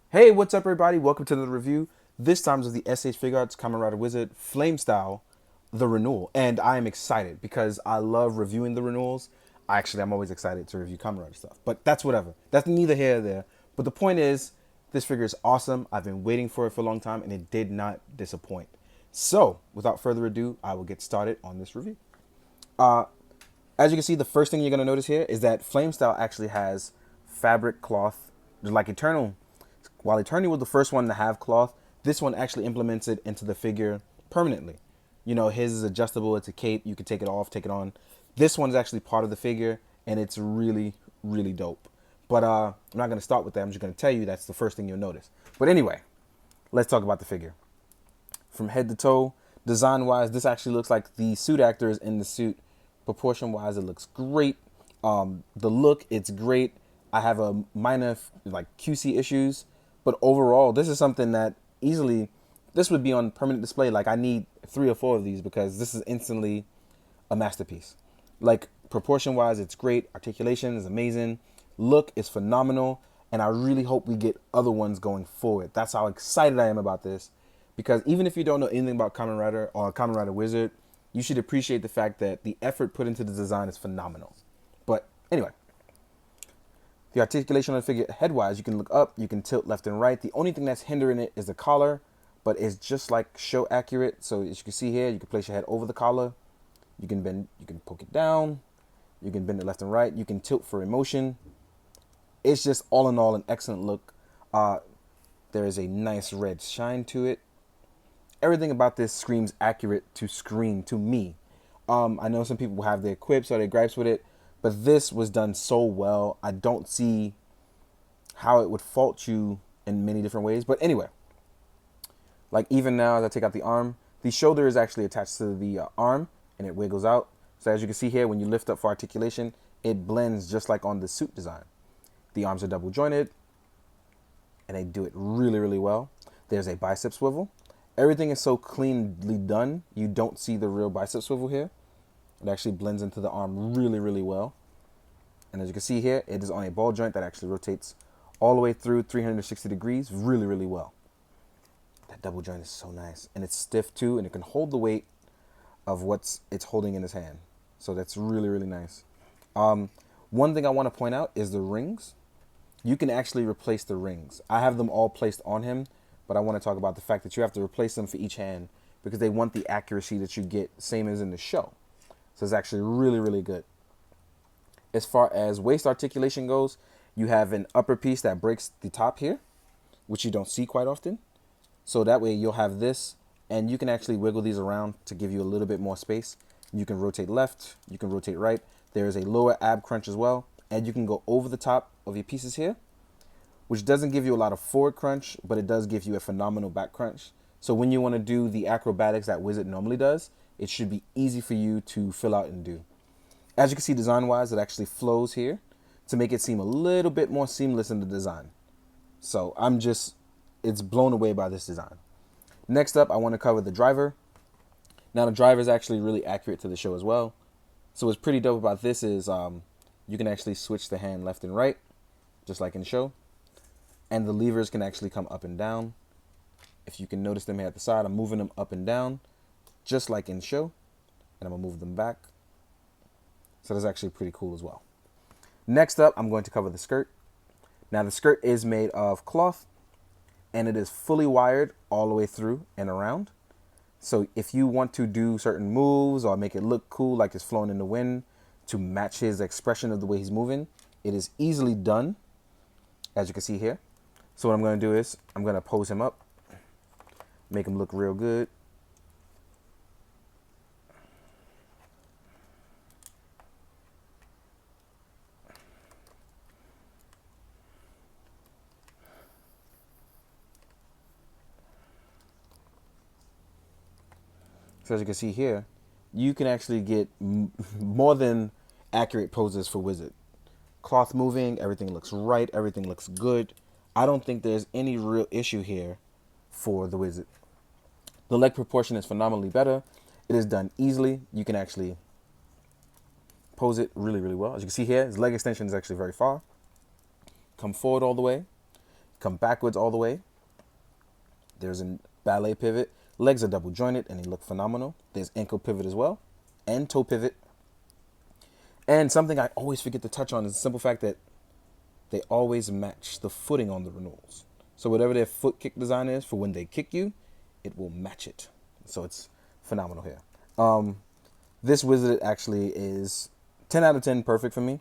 Hey, what's up, everybody? Welcome to the review. This time is of the SH Figuarts Kamen Rider Wizard Flame Style, the renewal. And I am excited because I love reviewing the renewals. I'm always excited to review Kamen Rider stuff, but that's whatever. That's neither here nor there. But the point is, this figure is awesome. I've been waiting for it for a long time, and it did not disappoint. So, without further ado, I will get started on this review. As you can see, the first thing you're going to notice here is that Flame Style actually has fabric cloth, just like Eternal. While Eternity was the first one to have cloth, this one actually implements it into the figure permanently. You know, his is adjustable. It's a cape. You can take it off, take it on. This one's actually part of the figure, and it's really, really dope. But I'm not going to start with that. I'm just going to tell you that's the first thing you'll notice. But anyway, let's talk about the figure. From head to toe, design-wise, this actually looks like the suit actors in the suit. Proportion-wise, it looks great. The look, it's great. I have a minor like QC issues, but overall, this is something that easily this would be on permanent display. Like I need 3 or 4 of these because this is instantly a masterpiece. Like proportion wise, it's great. Articulation is amazing. Look is phenomenal, and I really hope we get other ones going forward. That's how excited I am about this, because even if you don't know anything about Kamen Rider or Kamen Rider Wizard, you should appreciate the fact that the effort put into the design is phenomenal. But anyway, the articulation on the figure head-wise, you can look up, you can tilt left and right. The only thing that's hindering it is the collar, but it's just like show accurate. So as you can see here, you can place your head over the collar. You can bend, you can poke it down. You can bend it left and right. You can tilt for emotion. It's just all in all an excellent look. There is a nice red shine to it. Everything about this screams accurate to screen to me. I know some people have their quips or their gripes with it, but this was done so well. I don't see how it would fault you in many different ways. But anyway, like even now as I take out the arm, the shoulder is actually attached to the arm and it wiggles out. So as you can see here, when you lift up for articulation, it blends just like on the suit design. The arms are double jointed and they do it really, really well. There's a bicep swivel. Everything is so cleanly done, you don't see the real bicep swivel here. It actually blends into the arm really, really well. And as you can see here, it is on a ball joint that actually rotates all the way through 360 degrees really, really well. That double joint is so nice. And it's stiff too, and it can hold the weight of it's holding in his hand. So that's really, really nice. One thing I want to point out is the rings. You can actually replace the rings. I have them all placed on him, but I want to talk about the fact that you have to replace them for each hand because they want the accuracy that you get, same as in the show. So it's actually really, really good. As far as waist articulation goes, you have an upper piece that breaks the top here, which you don't see quite often. So that way you'll have this, and you can actually wiggle these around to give you a little bit more space. You can rotate left, you can rotate right. There is a lower ab crunch as well, and you can go over the top of your pieces here, which doesn't give you a lot of forward crunch, but it does give you a phenomenal back crunch. So when you want to do the acrobatics that Wizard normally does, it should be easy for you to fill out and do. As you can see, design-wise, it actually flows here to make it seem a little bit more seamless in the design. So it's blown away by this design. Next up, I want to cover the driver. Now, the driver is actually really accurate to the show as well. So what's pretty dope about this is you can actually switch the hand left and right, just like in the show. And the levers can actually come up and down. If you can notice them here at the side, I'm moving them up and down, just like in the show. And I'm going to move them back. So that's actually pretty cool as well. Next up, I'm going to cover the skirt. Now, the skirt is made of cloth, and it is fully wired all the way through and around. So if you want to do certain moves or make it look cool like it's flowing in the wind to match his expression of the way he's moving, it is easily done, as you can see here. So what I'm going to do is I'm going to pose him up, make him look real good. So as you can see here, you can actually get more than accurate poses for Wizard. Cloth moving, everything looks right, everything looks good. I don't think there's any real issue here for the Wizard. The leg proportion is phenomenally better. It is done easily. You can actually pose it really, really well. As you can see here, his leg extension is actually very far. Come forward all the way. Come backwards all the way. There's a ballet pivot. Legs are double jointed and they look phenomenal. There's ankle pivot as well and toe pivot. And something I always forget to touch on is the simple fact that they always match the footing on the renewals. So whatever their foot kick design is for when they kick you, it will match it. So it's phenomenal here. This wizard actually is 10 out of 10 perfect for me.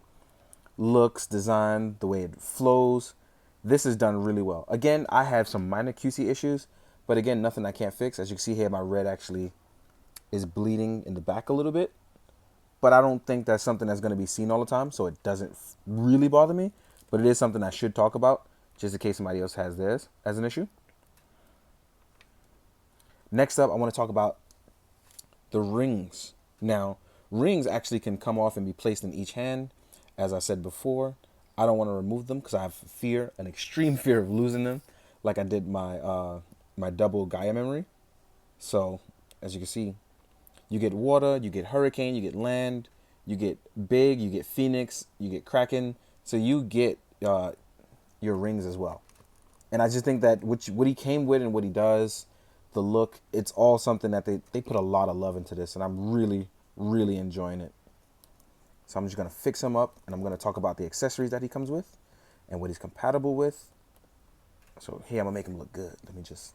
Looks, design, the way it flows. This is done really well. Again, I have some minor QC issues, but again, nothing I can't fix. As you can see here, my red actually is bleeding in the back a little bit, but I don't think that's something that's going to be seen all the time, so it doesn't really bother me, but it is something I should talk about just in case somebody else has theirs as an issue. Next up, I want to talk about the rings. Now, rings actually can come off and be placed in each hand. As I said before, I don't want to remove them because I have fear, an extreme fear of losing them, like I did my my double Gaia memory. So, as you can see, you get water, you get hurricane, you get land, you get big, you get phoenix, you get kraken. So you get your rings as well. And I just think that what he came with and what he does, the look, it's all something that they put a lot of love into this, and I'm really, really enjoying it. So I'm just going to fix him up, and I'm going to talk about the accessories that he comes with and what he's compatible with. So here, I'm going to make him look good. Let me just...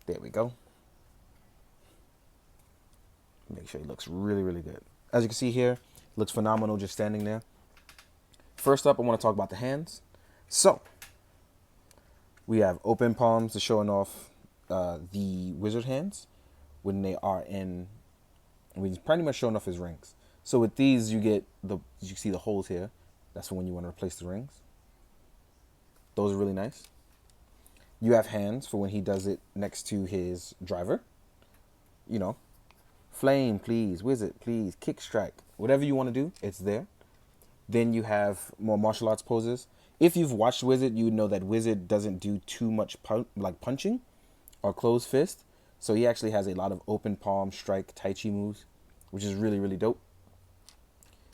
There we go. Make sure he looks really, really good. As you can see here, looks phenomenal just standing there. First up, I want to talk about the hands. So, we have open palms to showing off the wizard hands when they are in... He's pretty much showing off his rings. So with these, you get you see the holes here. That's for when you want to replace the rings. Those are really nice. You have hands for when he does it next to his driver. You know, flame, please, wizard, please, kick strike, whatever you want to do, it's there. Then you have more martial arts poses. If you've watched Wizard, you would know that Wizard doesn't do too much punching or closed fist. So he actually has a lot of open palm, strike, tai chi moves, which is really, really dope.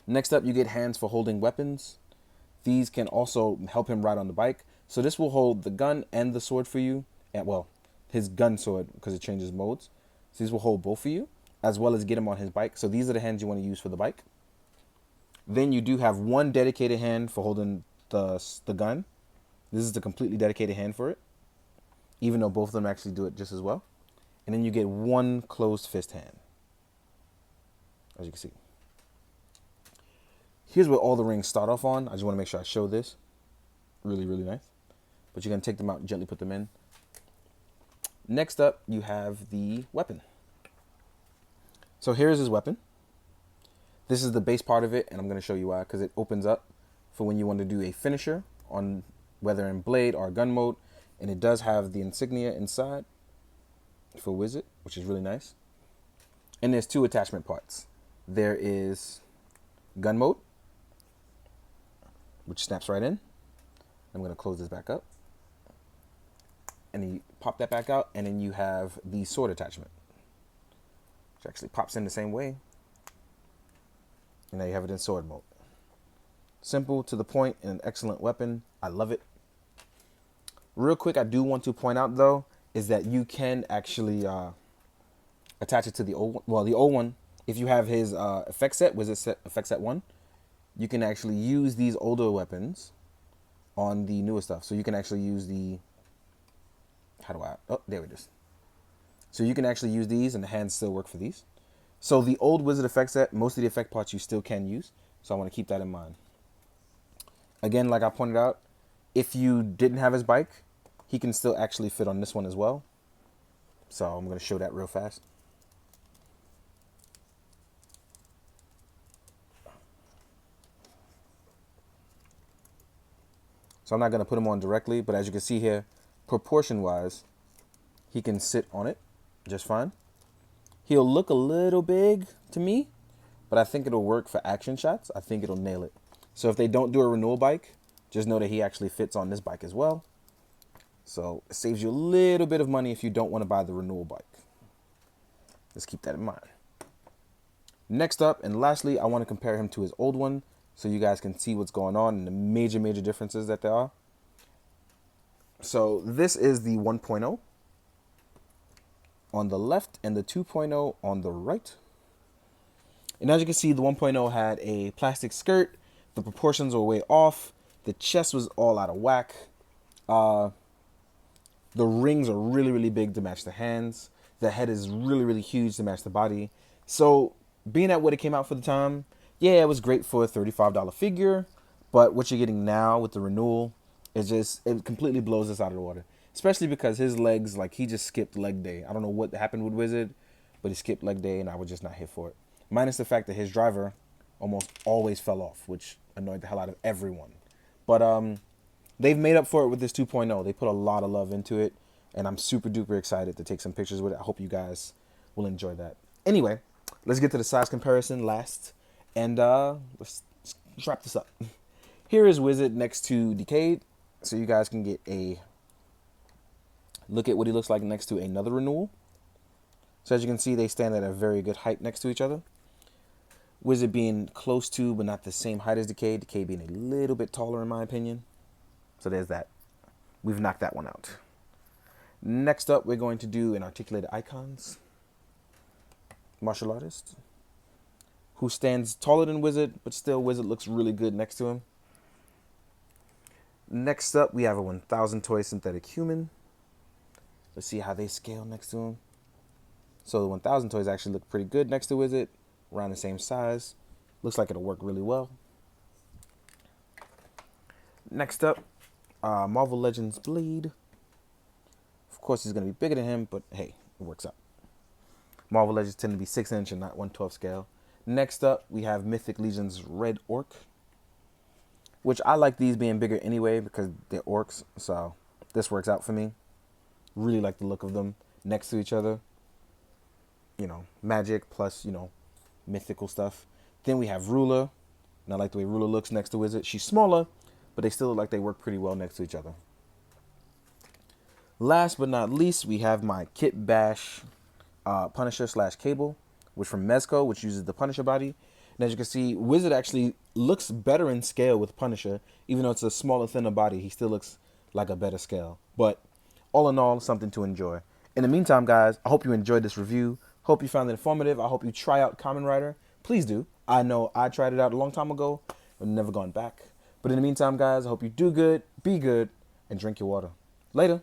Next up, you get hands for holding weapons. These can also help him ride on the bike. So this will hold the gun and the sword for you. And, well, his gun sword, because it changes modes. So these will hold both for you, as well as get him on his bike. So these are the hands you want to use for the bike. Then you do have one dedicated hand for holding the gun. This is the completely dedicated hand for it, even though both of them actually do it just as well. And then you get one closed fist hand, as you can see. Here's where all the rings start off on. I just want to make sure I show this. Really, really nice. But you're going to take them out and gently put them in. Next up, you have the weapon. So here's his weapon. This is the base part of it, and I'm going to show you why, because it opens up for when you want to do a finisher on whether in blade or gun mode. And it does have the insignia inside for Wizard, which is really nice. And there's two attachment parts. There is gun mode, which snaps right in. I'm going to close this back up. And you pop that back out, and then you have the sword attachment, which actually pops in the same way. And now you have it in sword mode. Simple, to the point, and an excellent weapon. I love it. Real quick, I do want to point out, though, is that you can actually attach it to the old one. Well, the old one, if you have his effect set, Wizard set, effect set 1, you can actually use these older weapons on the newer stuff. So you can actually use the... Oh, there it is. So you can actually use these, and the hands still work for these. So the old Wizard effect set, most of the effect parts you still can use. So I want to keep that in mind. Again, like I pointed out, if you didn't have his bike, he can still actually fit on this one as well. So I'm going to show that real fast. So I'm not going to put him on directly, but as you can see here, proportion-wise, he can sit on it just fine. He'll look a little big to me, but I think it'll work for action shots. I think it'll nail it. So if they don't do a renewal bike, just know that he actually fits on this bike as well. So it saves you a little bit of money if you don't want to buy the renewal bike. Let's keep that in mind. Next up, and lastly, I want to compare him to his old one. so you guys can see what's going on and the major differences that there are. So this is the 1.0 on the left and the 2.0 on the right. And as you can see, the 1.0 had a plastic skirt. The proportions were way off. The chest was all out of whack. The rings are really big to match the hands. The head is really huge to match the body. So being at what it came out for the time, yeah, it was great for a $35 figure. But what you're getting now with the renewal is it completely blows us out of the water. Especially because his legs, like, he just skipped leg day. I don't know what happened with Wizard, but he skipped leg day and I was just not here for it. Minus the fact that his driver almost always fell off, which annoyed the hell out of everyone. But they've made up for it with this 2.0. They put a lot of love into it, and I'm super duper excited to take some pictures with it. I hope you guys will enjoy that. Anyway, let's get to the size comparison last, and let's wrap this up. Here is Wizard next to Decade, so you guys can get a look at what he looks like next to another renewal. So as you can see, they stand at a very good height next to each other. Wizard being close to, but not the same height as Decade. Decade being a little bit taller, in my opinion. So there's that. We've knocked that one out. Next up, we're going to do an Articulated Icons martial artist who stands taller than Wizard, but still Wizard looks really good next to him. Next up, we have a 1,000 toy synthetic human. Let's see how they scale next to him. So the 1,000 toys actually look pretty good next to Wizard, around the same size. Looks like it'll work really well. Next up, Marvel Legends Blade. Of course, he's going to be bigger than him, but hey, it works out. Marvel Legends tend to be 6-inch and not 1/12 scale. Next up, we have Mythic Legion's Red Orc, which I like these being bigger anyway because they're orcs, so this works out for me. Really like the look of them next to each other. You know, magic plus, you know, mythical stuff. Then we have Ruler, and I like the way Ruler looks next to Wizard. She's smaller, but they still look like they work pretty well next to each other. Last but not least, we have my Kit Bash Punisher / Cable, which from Mezco, which uses the Punisher body. And as you can see, Wizard actually looks better in scale with Punisher. Even though it's a smaller, thinner body, he still looks like a better scale. But all in all, something to enjoy. In the meantime, guys, I hope you enjoyed this review. Hope you found it informative. I hope you try out Kamen Rider. Please do. I know I tried it out a long time ago, but never gone back. But in the meantime, guys, I hope you do good, be good, and drink your water. Later.